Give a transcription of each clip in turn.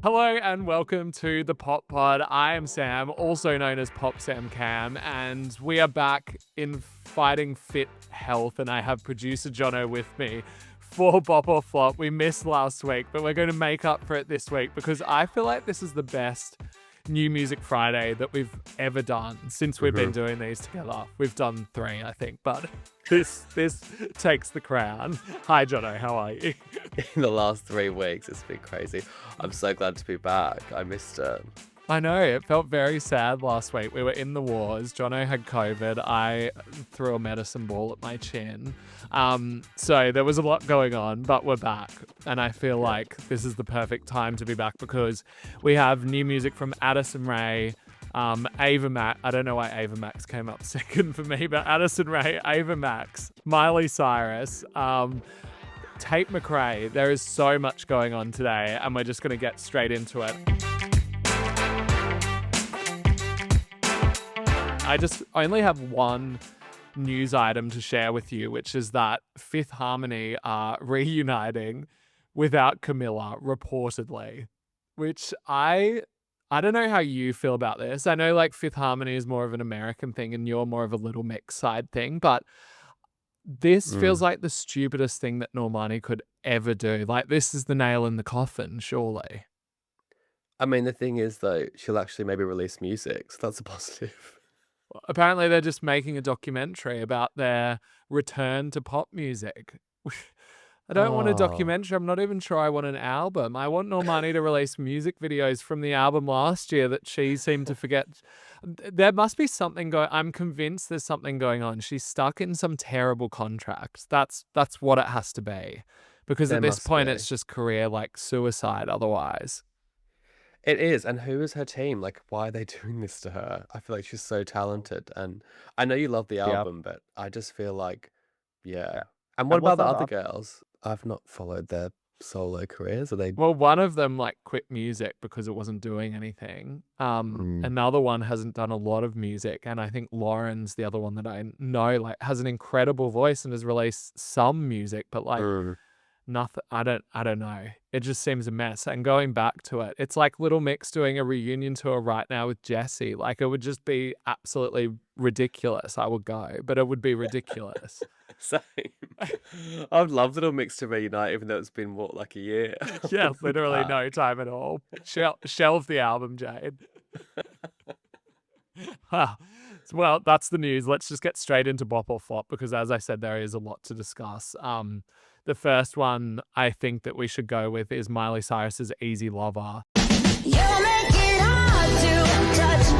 Hello and welcome to the Pop Pod. I am Sam, also known as Pop Sam Cam, and we are back in fighting fit health, and I have producer Jono with me for Bop or Flop. We missed last week, but we're going to make up for it this week because I feel like this is the best New Music Friday that we've ever done since we've been doing these together. We've done 3, I think, but this takes the crown. Hi, Jono. How are you? In the last 3 weeks, it's been crazy. I'm so glad to be back. I missed it. I know, it felt very sad last week. We were in the wars. Jono had COVID. I threw a medicine ball at my chin. So there was a lot going on, but we're back. And I feel like this is the perfect time to be back because we have new music from Addison Rae, Ava Max. I don't know why Ava Max came up second for me, but Addison Rae, Ava Max, Miley Cyrus, Tate McRae. There is so much going on today, and we're just going to get straight into it. I just only have one news item to share with you, which is that Fifth Harmony are reuniting without Camilla, reportedly, which I don't know how you feel about this. I know like Fifth Harmony is more of an American thing and you're more of a Little Mix side thing, but this feels like the stupidest thing that Normani could ever do. Like, this is the nail in the coffin, surely. I mean, the thing is, though, she'll actually maybe release music, so that's a positive. Apparently, they're just making a documentary about their return to pop music. I don't want a documentary. I'm not even sure I want an album. I want Normani to release music videos from the album last year that she seemed to forget. There must be something going. I'm convinced there's something going on. She's stuck in some terrible contract. That's what it has to be, because at this point it's just career like suicide. Otherwise, it is. And who is her team? Like, why are they doing this to her? I feel like she's so talented, and I know you love the album, but I just feel like, yeah. And what about the other girls? I've not followed their solo careers. Are they? Well, one of them like quit music because it wasn't doing anything. Another one hasn't done a lot of music, and I think Lauren's the other one that I know like has an incredible voice and has released some music, but like nothing. I don't know. It just seems a mess. And going back to it, it's like Little Mix doing a reunion tour right now with Jessie. Like, it would just be absolutely ridiculous. I would go, but it would be ridiculous. Same. I'd love Little Mix to reunite, even though it's been like a year. Yeah, literally no time at all. Shelve the album, Jade. Well, that's the news. Let's just get straight into Bop or Flop, because as I said, there is a lot to discuss. The first one I think that we should go with is Miley Cyrus's Easy Lover. You make it hard to touch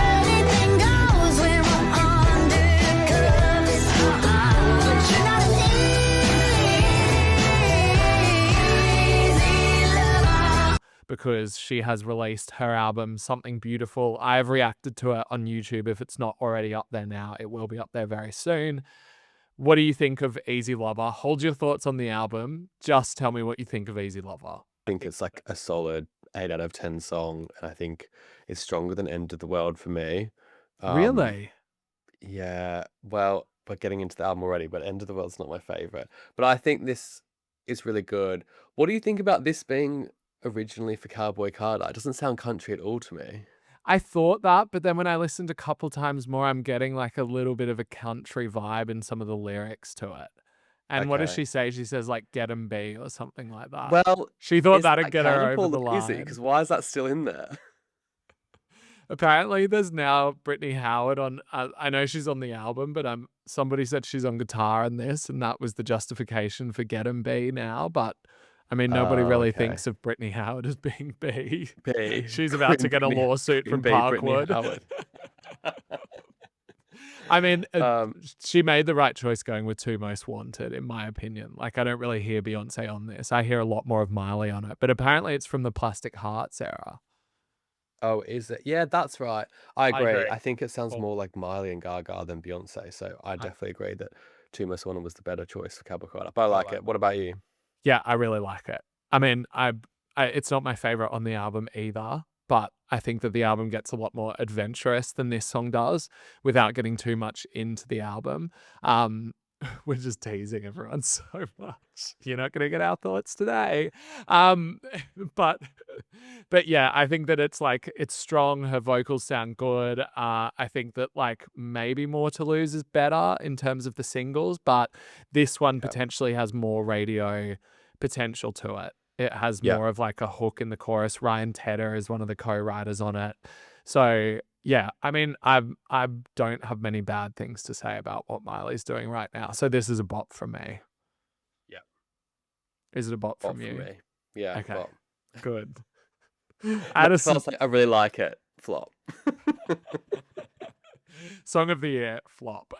anything goes when we're undercovers. But you're not an easy lover. Because she has released her album, Something Beautiful. I've reacted to it on YouTube. If it's not already up there now, it will be up there very soon. What do you think of Easy Lover? Hold your thoughts on the album. Just tell me what you think of Easy Lover. I think it's like a solid 8 out of 10 song, and I think it's stronger than End of the World for me. Really? Yeah. Well, we're getting into the album already, but End of the World's not my favorite. But I think this is really good. What do you think about this being originally for Cowboy Carter? It doesn't sound country at all to me. I thought that, but then when I listened a couple times more, I'm getting like a little bit of a country vibe in some of the lyrics to it. And what does she say? She says like "get 'em B" or something like that. Well, she thought that'd get her over the line. Because why is that still in there? Apparently, there's now Brittany Howard on. I know she's on the album, but somebody said she's on guitar in this, and that was the justification for "get 'em B" now. But I mean, nobody really thinks of Brittany Howard as being B. She's about to get a lawsuit from Parkwood. I mean, she made the right choice going with Two Most Wanted, in my opinion. Like, I don't really hear Beyonce on this. I hear a lot more of Miley on it. But apparently it's from the Plastic Hearts era. Oh, is it? Yeah, that's right. I agree. I think it sounds more like Miley and Gaga than Beyonce. So I definitely agree that Two Most Wanted was the better choice for Cowboy Carter. But I like it. What about you? Yeah, I really like it. I mean, it's not my favorite on the album either, but I think that the album gets a lot more adventurous than this song does without getting too much into the album. we're just teasing everyone so much. You're not going to get our thoughts today. Um, but but yeah, I think that it's strong. Her vocals sound good. I think that like maybe More to Lose is better in terms of the singles, but this one Yeah. potentially has more radio potential to it. It has Yeah. more of like a hook in the chorus. Ryan Tedder is one of the co-writers on it. So yeah, I mean, I don't have many bad things to say about what Miley's doing right now. So this is a bop from me. Yeah. Is it a bop Bop from for you? me. Yeah, Okay, bop. good. Not if I Addison, was like, I really like it. Flop. Song of the Year, flop.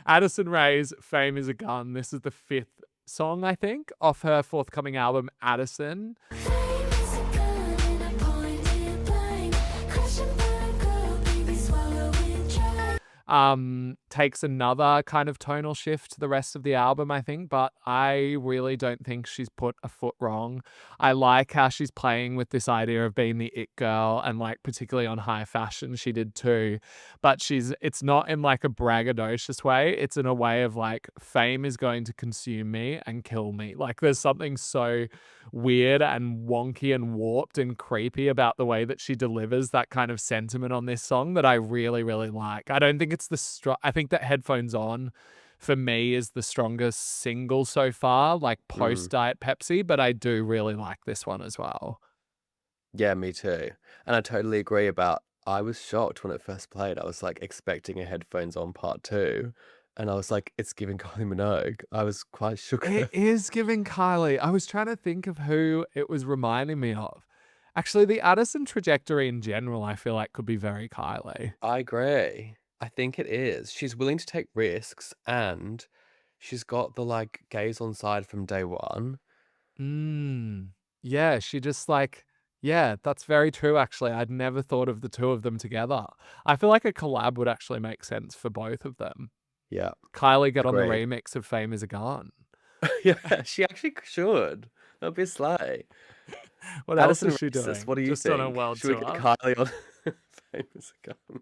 Addison Rae's Fame is a Gun. This is the 5th song, I think, off her forthcoming album, Addison. Takes another kind of tonal shift to the rest of the album, I think, but I really don't think she's put a foot wrong. I like how she's playing with this idea of being the it girl, and like particularly on High Fashion she did too, but it's not in like a braggadocious way. It's in a way of like, fame is going to consume me and kill me. Like there's something so weird and wonky and warped and creepy about the way that she delivers that kind of sentiment on this song that I really, really like. I don't think it's I think that Headphones On for me is the strongest single so far, like post Diet Pepsi, but I do really like this one as well. Yeah, me too. And I totally agree about, I was shocked when it first played. I was like expecting a Headphones On part 2. And I was like, it's giving Kylie Minogue. I was quite shook. It is giving Kylie. I was trying to think of who it was reminding me of. Actually, the Addison trajectory in general, I feel like could be very Kylie. I agree. I think it is. She's willing to take risks, and she's got the like gaze on side from day one. Yeah, she just like, yeah, that's very true, actually. I'd never thought of the two of them together. I feel like a collab would actually make sense for both of them. Yeah. Kylie get on the Agree. remix of Fame is a Gun. Yeah, she actually should. That'd be a slay. What Addison else is she Rae, doing? what do you Just think? on a world Should we tour? get Kylie on Famous Gun?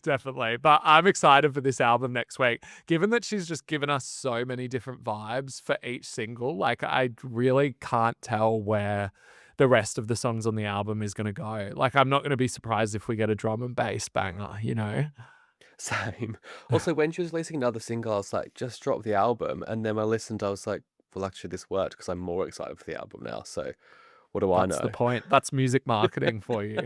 Definitely. But I'm excited for this album next week. Given that she's just given us so many different vibes for each single, like I really can't tell where the rest of the songs on the album is going to go. Like I'm not going to be surprised if we get a drum and bass banger, you know? Same. Also, when she was releasing another single, I was like, just drop the album. And then I listened, I was like, well, actually, this worked because I'm more excited for the album now. So what do I know? That's the point. That's music marketing for you.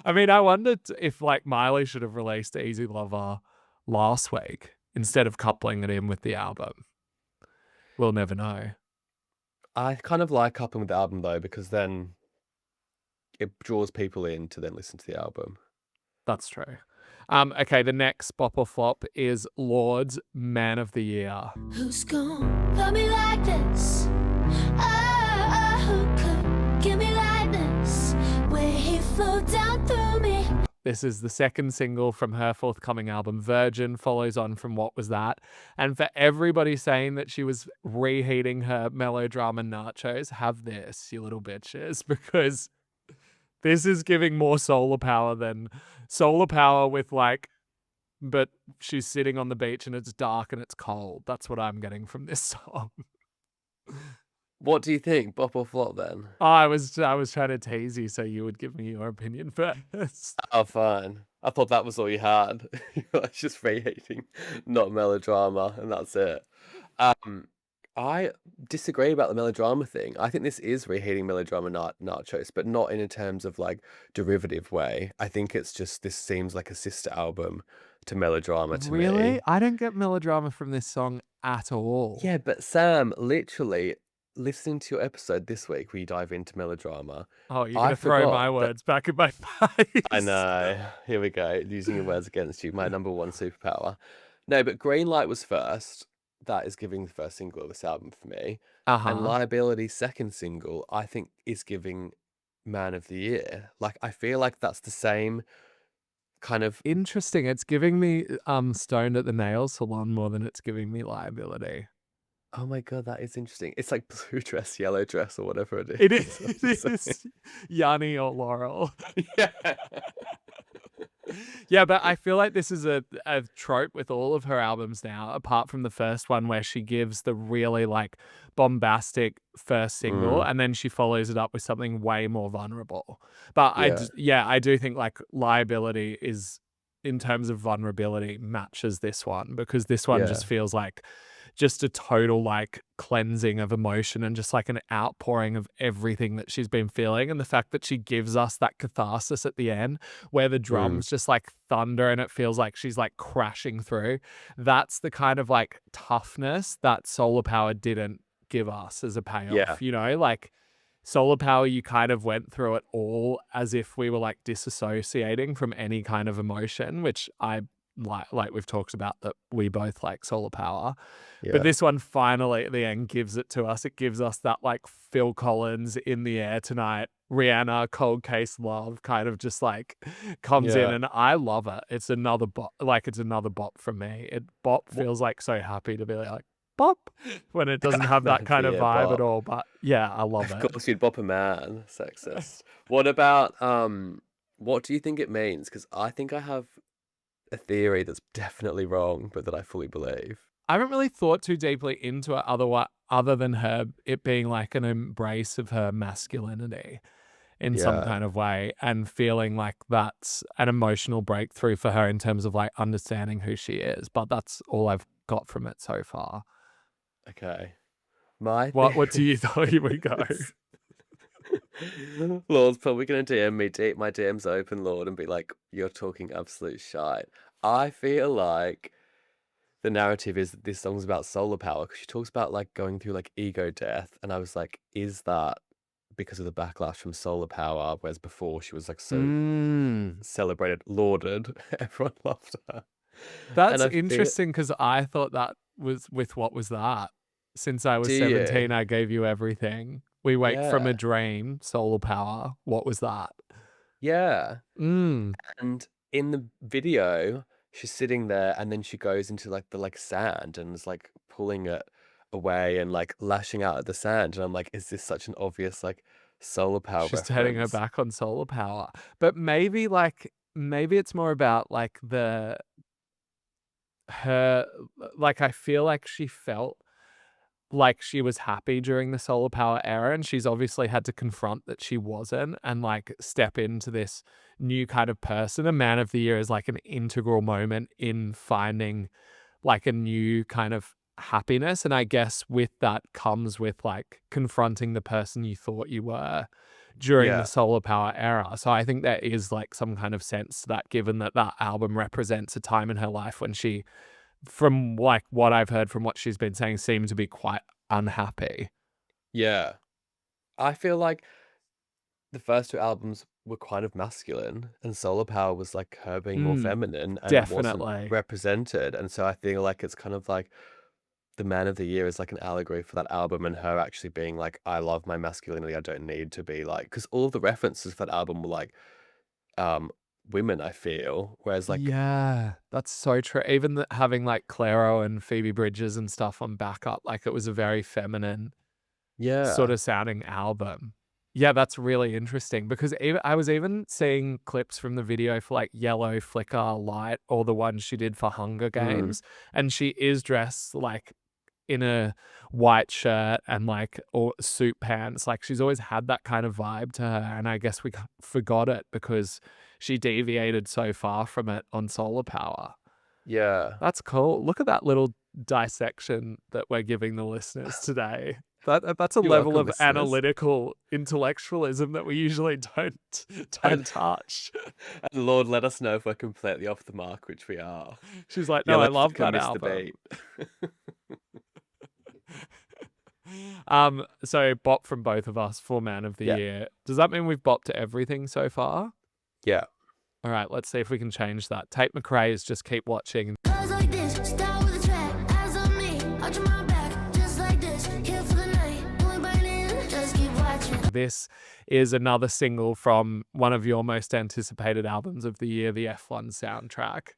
I mean, I wondered if like Miley should have released Easy Lover last week instead of coupling it in with the album. We'll never know. I kind of like coupling with the album though, because then it draws people in to then listen to the album. That's true. Okay, the next bop or flop is Lorde's Man of the Year. Who's gonna love me like this? Who could give me like this? Where he flowed down through me. This is the second single from her forthcoming album, Virgin, follows on from What Was That? And for everybody saying that she was reheating her melodrama nachos, have this, you little bitches, because this is giving more solar power with like, but she's sitting on the beach and it's dark and it's cold. That's what I'm getting from this song. What do you think? Bop or flop then? Oh, I was trying to tease you so you would give me your opinion first. Oh, fine. I thought that was all you had. You're like, just rehating, not melodrama, and that's it. I disagree about the melodrama thing. I think this is reheating melodrama nachos, but not in a terms of like derivative way. I think it's just, this seems like a sister album to melodrama to me. Really? I don't get melodrama from this song at all. Yeah, but Sam, literally listening to your episode this week where you dive into melodrama. Oh, you're going to throw my words back in my face. I know. Here we go. Using your words against you. My number one superpower. No, but Green Light was first. That is giving the first single of this album for me. And Liability's second single, I think, is giving Man of the Year. Like, I feel like that's the same kind of... Interesting. It's giving me Stoned at the Nail Salon more than it's giving me Liability. Oh my God, that is interesting. It's like blue dress, yellow dress, or whatever it is. It is. Yanni or Laurel. Yeah. Yeah, but I feel like this is a trope with all of her albums now, apart from the first one where she gives the really like bombastic first single Mm, and then she follows it up with something way more vulnerable. But yeah. I do think like Liability is, in terms of vulnerability, matches this one, because this one Yeah. just feels like just a total like cleansing of emotion and just like an outpouring of everything that she's been feeling. And the fact that she gives us that catharsis at the end where the Mm, drums just like thunder and it feels like she's like crashing through, that's the kind of like toughness that Solar Power didn't give us as a yeah. payoff, you know? Like Solar Power, you kind of went through it all as if we were like disassociating from any kind of emotion, which I like we've talked about that we both like Solar Power. But Yeah. this one finally at the end gives it to us. It gives us that like Phil Collins In the Air Tonight, Rihanna Cold Case Love kind of just like comes in, Yeah. and I love it. It's another bop, like it's another bop from me. Bop What feels like so happy to be like bop when it doesn't have man that of the kind of year vibe at bop? all. But yeah, I love Of it. course you'd bop a man, sexist. What about what do you think it means? Because I think I have a theory that's definitely wrong, but that I fully believe. I haven't really thought too deeply into it other than her it being like an embrace of her masculinity in some Yeah. kind of way, and feeling like that's an emotional breakthrough for her in terms of like understanding who she is. But that's all I've got from it so far. Okay. My What do theory you thought you would go? is Lorde's probably gonna DM me, my DM's open, Lorde, and be like, "You're talking absolute shite." I feel like the narrative is that this song's about solar power because she talks about like going through like ego death, and I was like, is that because of the backlash from solar power? Whereas before she was like so Mm. celebrated, lauded, everyone loved her, and That's I feel. interesting because I thought that was with What Was That? Since I Do was you? 17, I gave you everything. We wake from a Yeah, dream, solar power. What was that? yeah. Mm. And in the video, she's sitting there and then she goes into like the like sand and is like pulling it away and like lashing out at the sand. And I'm like, is this such an obvious like solar power She's turning her reference? back on solar power. But maybe it's more about like her like I feel like she felt like she was happy during the solar power era, and she's obviously had to confront that she wasn't and like step into this new kind of person. A Man of the Year is like an integral moment in finding like a new kind of happiness, and I guess with that comes with like confronting the person you thought you were during the Yeah. solar power era. So I think there is like some kind of sense to that, given that that album represents a time in her life when she, from like what I've heard from what she's been saying, seemed to be quite unhappy. Yeah. I feel like the first two albums were kind of masculine and Solar Power was like her being more Mm, feminine and wasn't definitely. represented. And so I feel like it's kind of like the Man of the Year is like an allegory for that album and her actually being like, I love my masculinity. I don't need to be like, because all of the references for that album were like um women, I feel. Whereas like, Yeah, that's so true. Even having like Clairo and Phoebe Bridgers and stuff on backup, like it was a very feminine sort yeah. of sounding album. Yeah, that's really interesting because I was even seeing clips from the video for like Yellow, Flicker, Light, or the one she did for Hunger Mm, Games. And she is dressed like in a white shirt and like or suit pants. Like she's always had that kind of vibe to her. And I guess we forgot it because she deviated so far from it on Solar Power. yeah. That's cool. Look at that little dissection that we're giving the listeners today. That's a You're level welcome, of listeners. analytical intellectualism that we usually don't And, touch. and Lord, let us know if we're completely off the mark, which we are. She's like, no, I Yellow love Flicker that missed the album. beat. So bop from both of us for Man of the Yeah. Year. Does that mean we've bopped to everything so far? Yeah. All right, let's see if we can change that. Tate McRae is Just Keep Watching. Goes like this, start with a track, eyes on me, arching my back, just like this, here for the night, only burning, just keep watching. This is another single from one of your most anticipated albums of the year, the F1 soundtrack.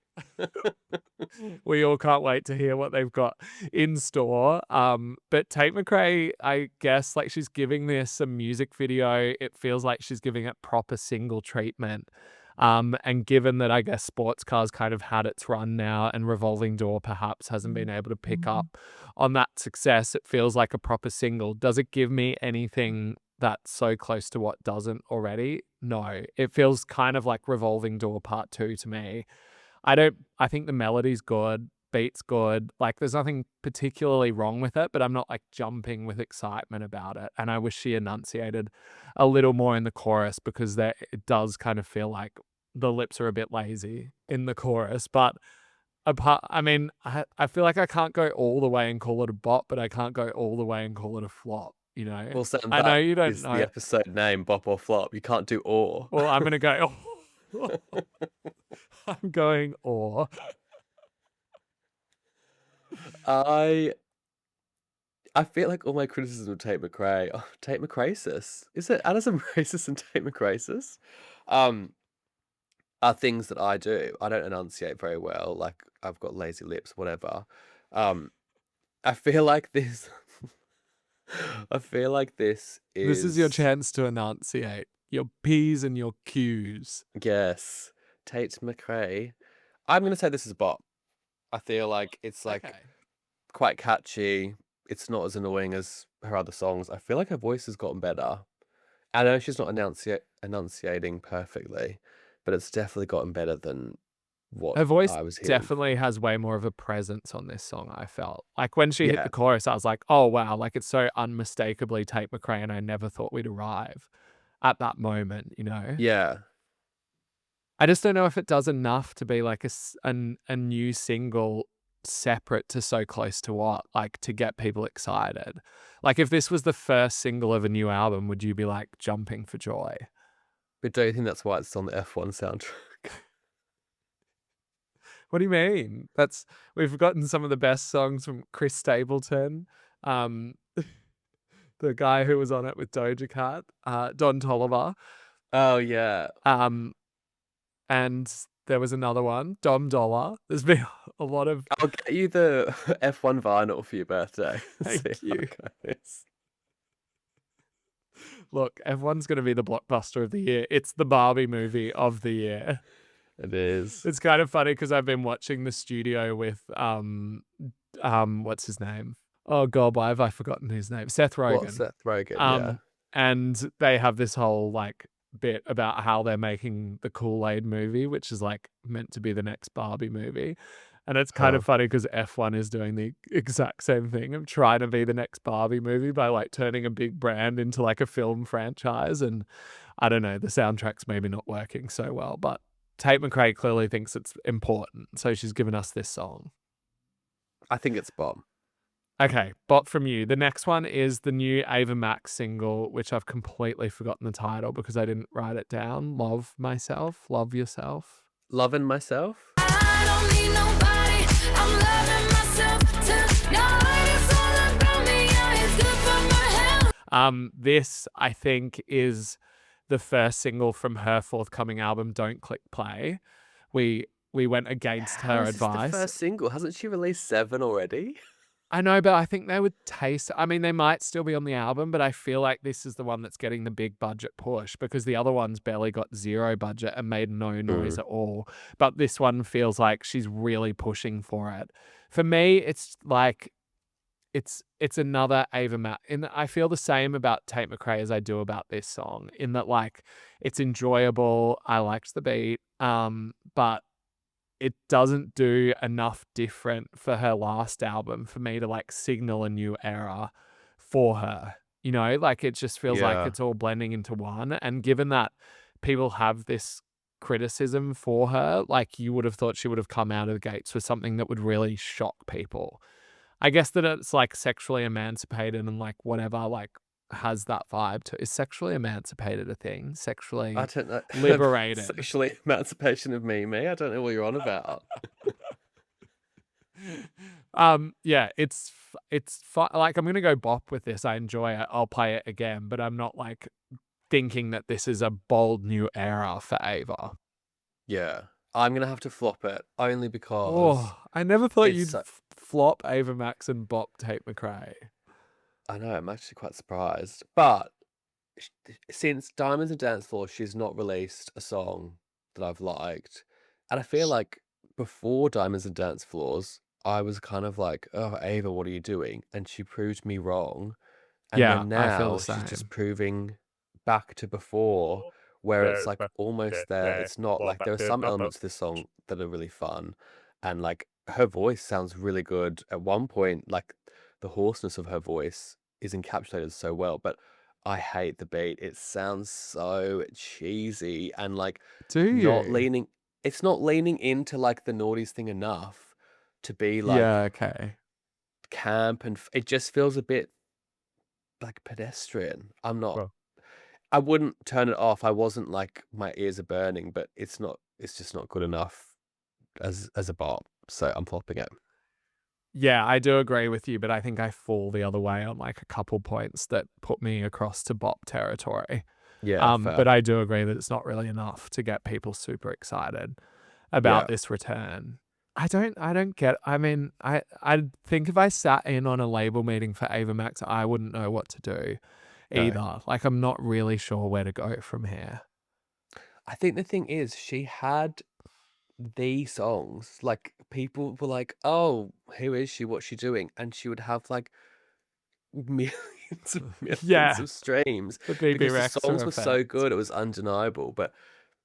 We all can't wait to hear what they've got in store. But Tate McRae, I guess, like she's giving this a music video. It feels like she's giving it proper single treatment. And given that I guess sports cars kind of had its run now and Revolving Door perhaps hasn't been able to pick up on that success, it feels like a proper single. Does it give me anything that's so close to what doesn't already? No. It feels kind of like Revolving Door Part 2 to me. I think the melody's good, beat's good. Like there's nothing particularly wrong with it, but I'm not like jumping with excitement about it. And I wish she enunciated a little more in the chorus because it does kind of feel like the lips are a bit lazy in the chorus. But I feel like I can't go all the way and call it a bop, but I can't go all the way and call it a flop, you know? Well, Sam, I know that you don't is know. the episode name, bop or flop. You can't do or. Well, I'm going to go, I'm going or. I feel like all my criticism of Tate McRae, Tate McRae, is it Addison Rae and Tate McRae? Are things that I do. I don't enunciate very well. Like I've got lazy lips, whatever. I feel like this. I feel like this is your chance to enunciate your P's and your Q's. Yes, Tate McRae. I'm gonna say this is a bop. I feel like it's like quite catchy. It's not as annoying as her other songs. I feel like her voice has gotten better. I know she's not enunciating perfectly, but it's definitely gotten better than what Her voice I was hearing. definitely has way more of a presence on this song, I felt. Like when she hit the chorus, I was like, oh wow, like it's so unmistakably Tate McRae and I never thought we'd arrive at that moment, you know? Yeah. I just don't know if it does enough to be like a new single separate to So Close to What, like to get people excited. Like if this was the first single of a new album, would you be like jumping for joy? But don't you think that's why it's on the F1 soundtrack? What do you mean? We've gotten some of the best songs from Chris Stapleton, the guy who was on it with Doja Cat, Don Toliver. Oh yeah. And there was another one, Dom Dollar. There's been a lot of. I'll get you the F1 vinyl for your birthday. Thank you. Look, F1's going to be the blockbuster of the year. It's the Barbie movie of the year. It is. It's kind of funny because I've been watching The Studio with what's his name? Oh God, why have I forgotten his name? Seth Rogen. What, Seth Rogen, yeah. And they have this whole like bit about how they're making the Kool-Aid movie, which is like meant to be the next Barbie movie. And it's kind of funny because F1 is doing the exact same thing of trying to be the next Barbie movie by like turning a big brand into like a film franchise. And I don't know, the soundtrack's maybe not working so well, but Tate McRae clearly thinks it's important. So she's given us this song. I think it's bop. Okay, bop from you. The next one is the new Ava Max single, which I've completely forgotten the title because I didn't write it down. Love Myself, Love Yourself. Lovin Myself? I don't need nobody. I'm loving myself tonight. It's all about me. Yeah, it's good for my health. This, I think, is the first single from her forthcoming album, Don't Click Play. We went against her advice. The first single. Hasn't she released 7 already? I know, but I think they would taste. I mean, they might still be on the album, but I feel like this is the one that's getting the big budget push because the other ones barely got 0 budget and made no noise at all. But this one feels like she's really pushing for it. For me, it's like it's another Ava Max. And I feel the same about Tate McRae as I do about this song, in that like it's enjoyable. I liked the beat, but it doesn't do enough different for her last album for me to like signal a new era for her. You know, like it just feels like it's all blending into one. And given that people have this criticism for her, like you would have thought she would have come out of the gates with something that would really shock people. I guess that it's like sexually emancipated and like whatever, like has that vibe to. Is sexually emancipated a thing? Sexually I don't know. liberated. Sexually emancipation of me. I don't know what you're on about. Yeah, it's like I'm gonna go bop with this. I enjoy it. I'll play it again, but I'm not like thinking that this is a bold new era for Ava. Yeah, I'm gonna have to flop it only because. Oh, I never thought you'd flop Ava Max and bop Tate McRae. I know, I'm actually quite surprised. But since Diamonds and Dance Floor, she's not released a song that I've liked. And I feel like before Diamonds and Dance Floors, I was kind of like, oh, Ava, what are you doing? And she proved me wrong. And Yeah, then I feel now the she's same. just proving back to before, where it's like almost there. It's not like there are some elements of this song that are really fun. And like her voice sounds really good. At one point, like the hoarseness of her voice is encapsulated so well, but I hate the beat. It sounds so cheesy and like Do not you? leaning, it's not leaning into like the naughties thing enough to be Yeah, like okay. camp and it just feels a bit like pedestrian. Well, I wouldn't turn it off. I wasn't like my ears are burning, but it's just not good enough as a bop. So I'm flopping it. yeah, I do agree with you, but I think I fall the other way on like a couple points that put me across to bop territory. Yeah, fair. But I do agree that it's not really enough to get people super excited about this return. I don't get, I mean, I think if I sat in on a label meeting for Ava Max, I wouldn't know what to do either. Like, I'm not really sure where to go from here. I think the thing is, she had the songs. Like people were like, "Oh, who is she? What's she doing?" And she would have like millions and millions of streams The BB because the Rexha songs were so effect. good. It was undeniable. But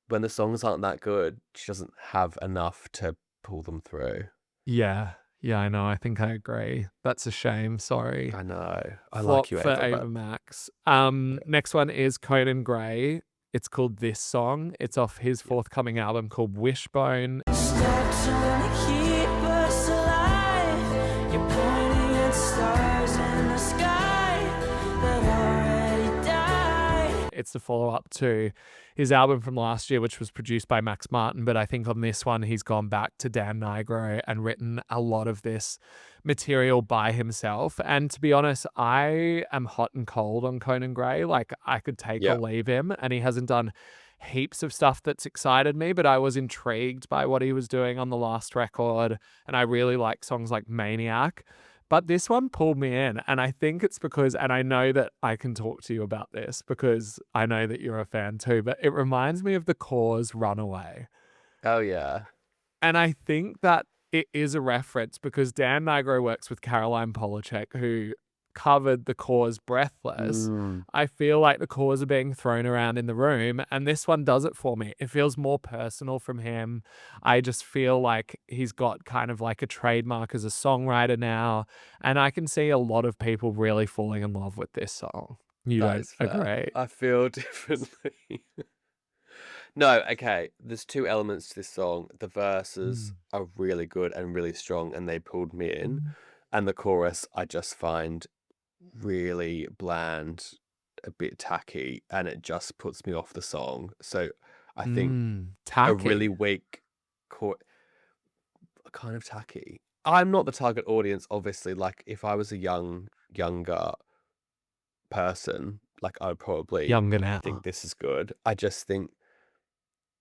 when the songs aren't that good, she doesn't have enough to pull them through. Yeah, I know. I think I agree. That's a shame. Sorry. I know. I Flop like you, for Ava. Ava But Max. Next one is Conan Gray. It's called This Song. It's off his forthcoming album called Wishbone. Stop trying to keep us alive. You're pointing at stars in the sky that already died. It's the follow-up to his album from last year, which was produced by Max Martin. But I think on this one, he's gone back to Dan Nigro and written a lot of this material by himself. And to be honest, I am hot and cold on Conan Gray. Like, I could take or leave him, and he hasn't done heaps of stuff that's excited me, but I was intrigued by what he was doing on the last record, and I really like songs like Maniac. But this one pulled me in, and I think it's because, and I know that I can talk to you about this because I know that you're a fan too, but it reminds me of The Cause Runaway. oh yeah, And I think that it is a reference because Dan Nigro works with Caroline Polachek, who covered The Cause Breathless. I feel like The Cause are being thrown around in the room, and this one does it for me. It feels more personal from him. I just feel like he's got kind of like a trademark as a songwriter now, and I can see a lot of people really falling in love with this song. You that don't is fair. agree? I feel differently. No, okay. There's two elements to this song. The verses are really good and really strong, and they pulled me in. And the chorus, I just find really bland, a bit tacky, and it just puts me off the song. So I think tacky. a really weak kind of tacky. I'm not the target audience, obviously. Like if I was a younger person, like I would probably Younger now. think this is good. I just think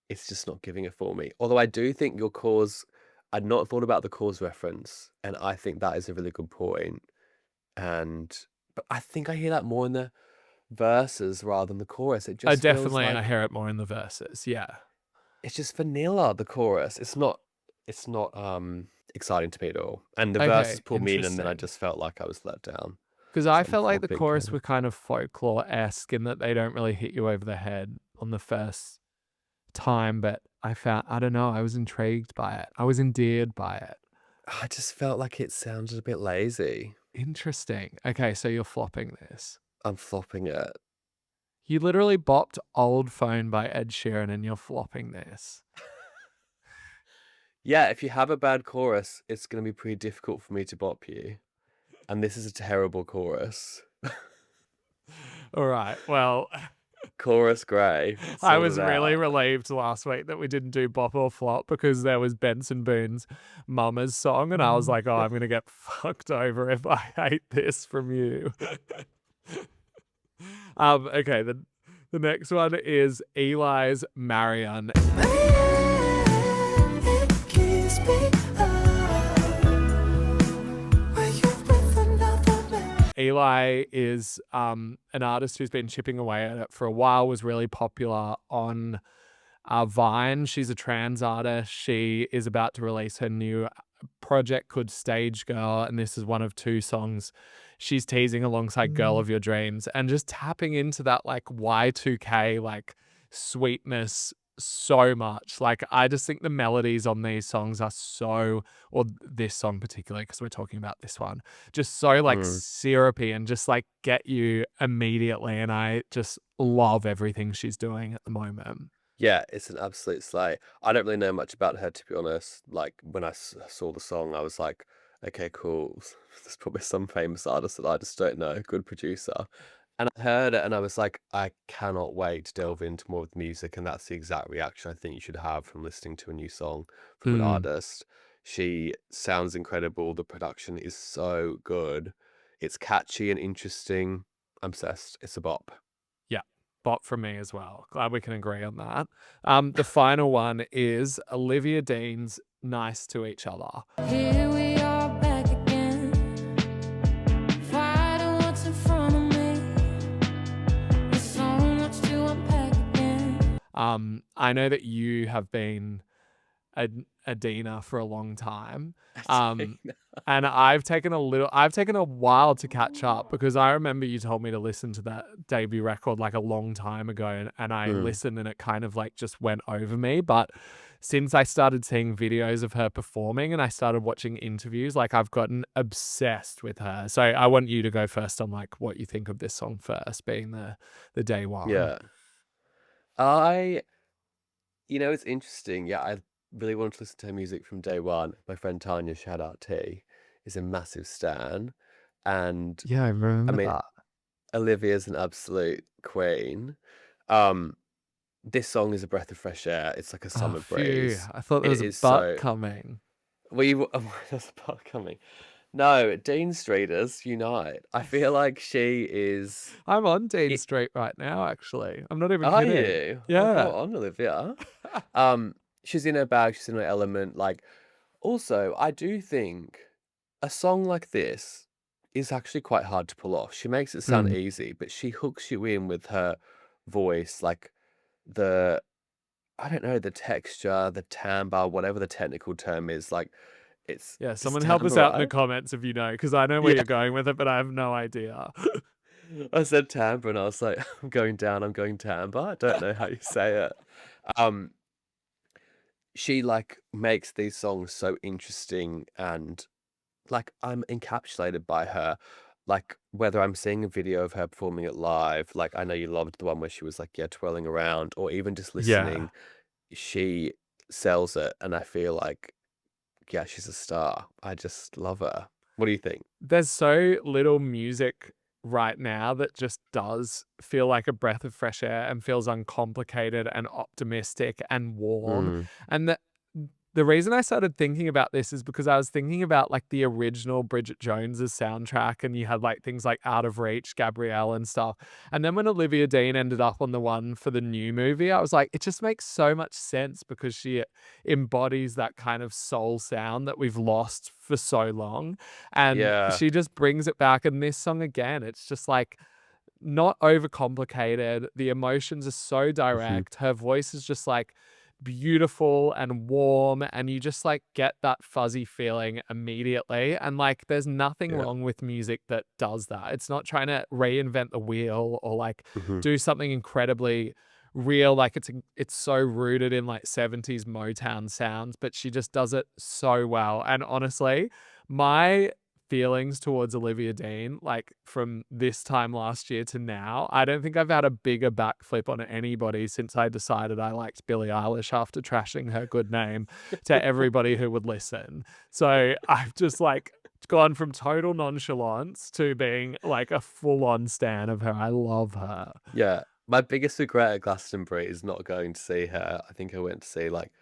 it's just not giving it for me. Although I do think your cause, I'd not thought about the cause reference, and I think that is a really good point. But I think I hear that more in the verses rather than the chorus. It just Definitely, feels like I hear it more in the verses. Yeah. it's just vanilla. The chorus, it's not exciting to me at all. And the verses pulled me in, and then I just felt like I was let down. Because I felt like the flopping chorus Conan. were kind of folklore-esque in that they don't really hit you over the head on the first time, but I don't know, I was intrigued by it. I was endeared by it. I just felt like it sounded a bit lazy. Interesting. Okay, so you're flopping this. I'm flopping it. You literally bopped Old Phone by Ed Sheeran and you're flopping this. Yeah, if you have a bad chorus, it's going to be pretty difficult for me to bop you. And this is a terrible chorus. All right, well, Chorus Gray. I sort was it really out. relieved last week that we didn't do Bop or Flop because there was Benson Boone's Mama's song, and I was like, oh, I'm going to get fucked over if I hate this from you. Okay, the next one is Eli's Marianne. Eli is an artist who's been chipping away at it for a while, was really popular on Vine, she's a trans artist. She is about to release her new project called Stage Girl, and this is one of 2 songs she's teasing alongside Girl of Your Dreams, and just tapping into that like Y2K like sweetness so much. Like I just think the melodies on these songs are so, or this song particularly, because we're talking about this one, just so like syrupy and just like get you immediately. And I just love everything she's doing at the moment. Yeah, it's an absolute slay. I don't really know much about her, to be honest. Like, when I saw the song, I was like, okay, cool. There's probably some famous artist that I just don't know, good producer. And I heard it and I was like, I cannot wait to delve into more of the music. And that's the exact reaction I think you should have from listening to a new song from an artist. She sounds incredible. The production is so good. It's catchy and interesting. I'm obsessed. It's a bop. Bop from me as well. Glad we can agree on that. The final one is Olivia Dean's Nice to Each Other. Here we are back again, fighting what's in front of me. There's so much to unpack again. I know that you have been a Dina for a long time. And I've taken a while to catch up, because I remember you told me to listen to that debut record like a long time ago, and I listened and it kind of like just went over me. But since I started seeing videos of her performing and I started watching interviews, like I've gotten obsessed with her. So I want you to go first on like what you think of this song first, being the day one. Yeah. It's interesting. Yeah, I really wanted to listen to her music from day one. My friend Tanya, shout out T, is a massive stan. And Yeah, I remember that. Olivia's an absolute queen. This song is a breath of fresh air. It's like a summer breeze. I thought there was a butt coming. There's a butt coming. No, Dean Streeters unite. I feel like she is. I'm on Dean Street right now, actually. I'm not even Are kidding. you? Yeah. Oh, go on, Olivia. She's in her bag. She's in her element. Like, also, I do think a song like this is actually quite hard to pull off. She makes it sound easy, but she hooks you in with her voice, like the texture, the timbre, whatever the technical term is. Like, it's someone help us out in the comments if you know, because I know where you're going with it, but I have no idea. I said timbre and I was like, I'm going timbre. I don't know how you say it. She like makes these songs so interesting, and like I'm encapsulated by her. Like, whether I'm seeing a video of her performing it live, like I know you loved the one where she was like twirling around, or even just listening, she sells it, and I feel like she's a star. I just love her. What do you think? There's so little music right now that just does feel like a breath of fresh air and feels uncomplicated and optimistic and warm. And the reason I started thinking about this is because I was thinking about like the original Bridget Jones's soundtrack, and you had like things like Out of Reach, Gabrielle and stuff. And then when Olivia Dean ended up on the one for the new movie, I was like, it just makes so much sense, because she embodies that kind of soul sound that we've lost for so long. And she just brings it back. And this song again, it's just like not overcomplicated. The emotions are so direct. Her voice is just like beautiful and warm, and you just like get that fuzzy feeling immediately. And like there's nothing wrong with music that does that. It's not trying to reinvent the wheel or like do something incredibly real. Like it's so rooted in like 70s Motown sounds, but she just does it so well. And honestly, my feelings towards Olivia Dean, like from this time last year to now, I don't think I've had a bigger backflip on anybody since I decided I liked Billie Eilish after trashing her good name to everybody who would listen. So I've just like gone from total nonchalance to being like a full-on stan of her. I love her. Yeah. My biggest regret at Glastonbury is not going to see her. I think I went to see like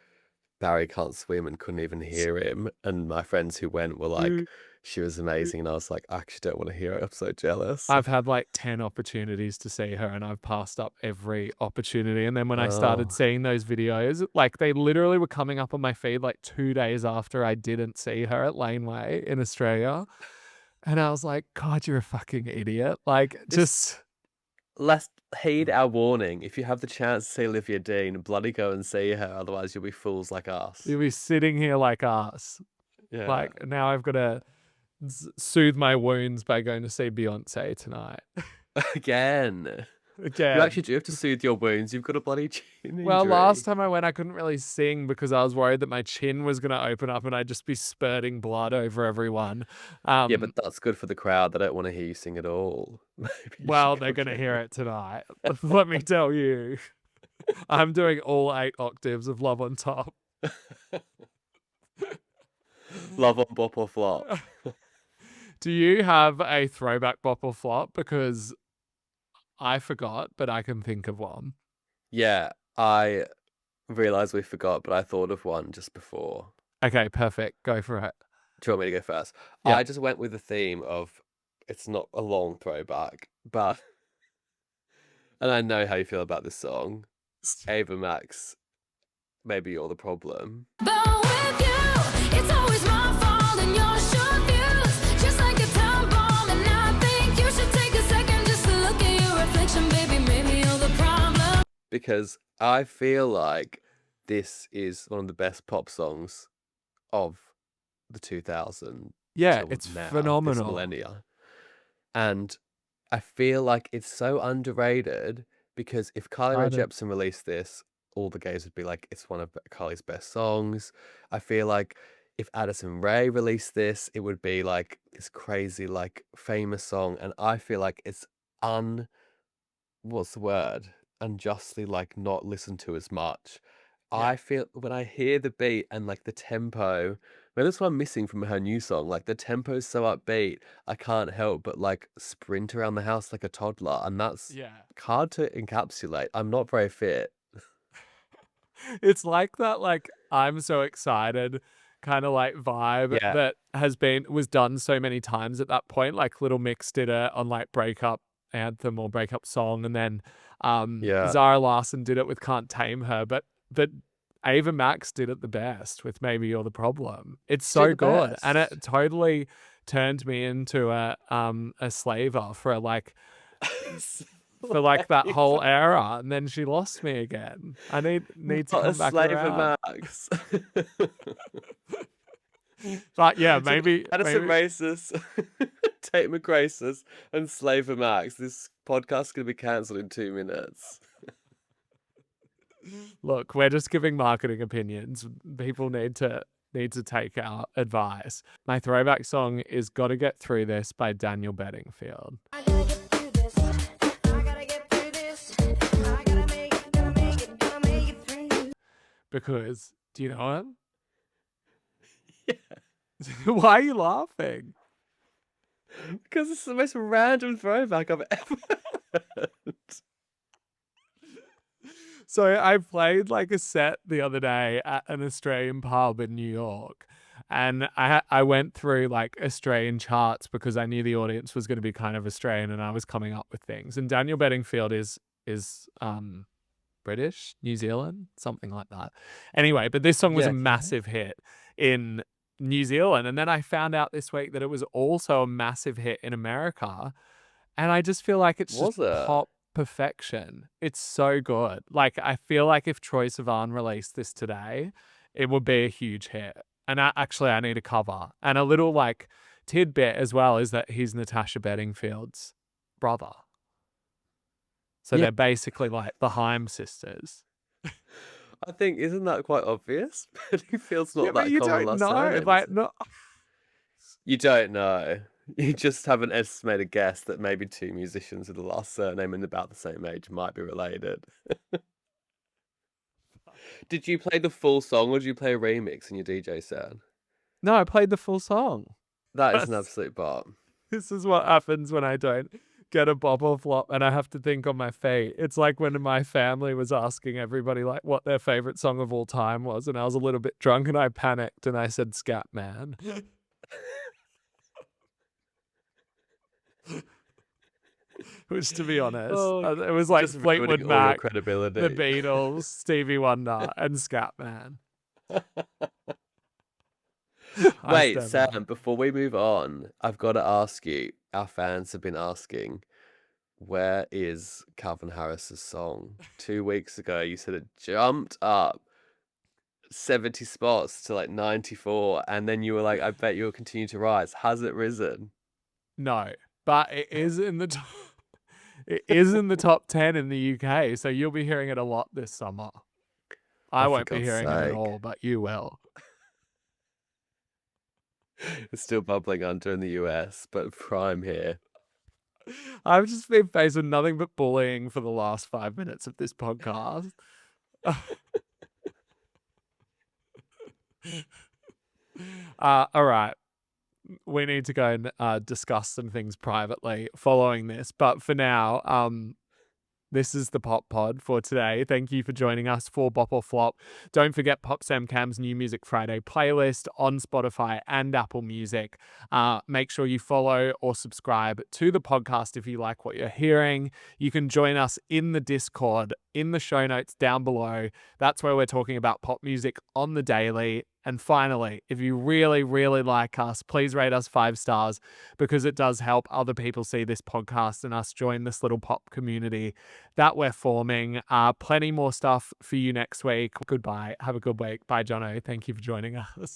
Barry Can't Swim and couldn't even hear him. And my friends who went were like, she was amazing. And I was like, I actually don't want to hear it. I'm so jealous. I've had like 10 opportunities to see her and I've passed up every opportunity. And then when I started seeing those videos, like they literally were coming up on my feed like 2 days after I didn't see her at Laneway in Australia. And I was like, God, you're a fucking idiot. Like let's heed our warning. If you have the chance to see Olivia Dean, bloody go and see her. Otherwise, you'll be fools like us. You'll be sitting here like us. Yeah. Like, now I've got to soothe my wounds by going to see Beyonce tonight. Again. Again. You actually do have to soothe your wounds. You've got a bloody chin injury. Well, last time I went, I couldn't really sing because I was worried that my chin was going to open up and I'd just be spurting blood over everyone. Yeah, but that's good for the crowd. They don't want to hear you sing at all. Well, they're going to hear it tonight. Let me tell you. I'm doing all 8 octaves of Love on Top. Love on bop or flop. Do you have a throwback bop or flop? Because I forgot, but I can think of one. Yeah, I realised we forgot, but I thought of one just before. Okay, perfect. Go for it. Do you want me to go first? Yeah. I just went with the theme of it's not a long throwback, but and I know how you feel about this song. Ava Max, Maybe You're the Problem. But with you, it's always my fault and your short views. Just like a time bomb, and I think you should take a second just to look at your reflection, baby. Maybe you're the problem. Because I feel like this is one of the best pop songs of the 2000s. Yeah, till it's now, this phenomenal. millennia. And I feel like it's so underrated because if Carly Rae Pardon? Jepsen released this, all the gays would be like, it's one of Carly's best songs. I feel like if Addison Rae released this, it would be like this crazy, like famous song. And I feel like it's what's the word? Unjustly like not listened to as much. Yeah. I feel when I hear the beat and like the tempo, maybe that's what I'm missing from her new song. Like the tempo's so upbeat, I can't help but like sprint around the house like a toddler, and that's Yeah. hard to encapsulate. I'm not very fit. It's like that, like, I'm so excited kind of like vibe Yeah. that was done so many times at that point. Like Little Mix did it on like Breakup Anthem or Breakup Song, and then Yeah. Zara Larsson did it with Can't Tame Her, but Ava Max did it the best with Maybe You're the Problem. It's so the good, and best. it totally turned me into a slaver for like that whole era, and then she lost me again. I need to Not a come back slave around. of Max. But yeah, So maybe Addison Rae, Tate McRae, and Slave of Max. This podcast is going to be cancelled in 2 minutes. look, we're just giving marketing opinions. People need to take our advice. My throwback song is "Gotta Get Through This" by Daniel Bedingfield. I gotta get through this. I gotta get through this. I gotta make it through. Because, do you know it? Yeah. Why are you laughing? Because it's the most random throwback I've ever heard. So I played like a set the other day at an Australian pub in New York, and I went through like Australian charts because I knew the audience was going to be kind of Australian, and I was coming up with things. And Daniel Bedingfield is British, New Zealand, something like that. Anyway, but this song was Yeah, a massive hit in New Zealand, and then I found out this week that it was also a massive hit in America, and I just feel like it's Was just it? pop perfection. It's so good. Like, I feel like if Troye Sivan released this today, it would be a huge hit. And I need a cover. And a little like tidbit as well is that he's Natasha Bedingfield's brother. So Yeah. they're basically like the Haim sisters. I think, isn't that quite obvious? Bedingfield's not Yeah, but that you common don't last know. surname, Like, is it? no. You don't know. You just have an estimated guess that maybe 2 musicians with the last surname and about the same age might be related. Did you play the full song or did you play a remix in your DJ set? No, I played the full song. That is an That's- absolute bop. This is what happens when I don't get a bop or flop and I have to think on my feet. It's like when my family was asking everybody like what their favorite song of all time was, and I was a little bit drunk and I panicked and I said Scat Man. Which, to be honest, it was like Just Fleetwood ruining all your Mac, credibility. the Beatles, Stevie Wonder, and Scat Man. I Wait, stand by. Sam, before we move on, I've got to ask you, our fans have been asking, where is Calvin Harris's song? 2 weeks ago, you said it jumped up 70 spots to like 94, and then you were like, I bet you'll continue to rise. Has it risen? No, but it is in the top, it is in the top 10 in the UK, so you'll be hearing it a lot this summer. I Oh, for won't be God's hearing it at sake. all, but you will. It's still bubbling under in the US, but prime here. I've just been faced with nothing but bullying for the last 5 minutes of this podcast. All right. We need to go and discuss some things privately following this. But for now, this is the Pop Pod for today. Thank you for joining us for Bop or Flop. Don't forget Pop Sam Cam's New Music Friday playlist on Spotify and Apple Music. Make sure you follow or subscribe to the podcast if you like what you're hearing. You can join us in the Discord, in the show notes down below. That's where we're talking about pop music on the daily. And finally, if you really, really like us, please rate us 5 stars because it does help other people see this podcast and us join this little pop community that we're forming. Plenty more stuff for you next week. Goodbye. Have a good week. Bye, Jono. Thank you for joining us.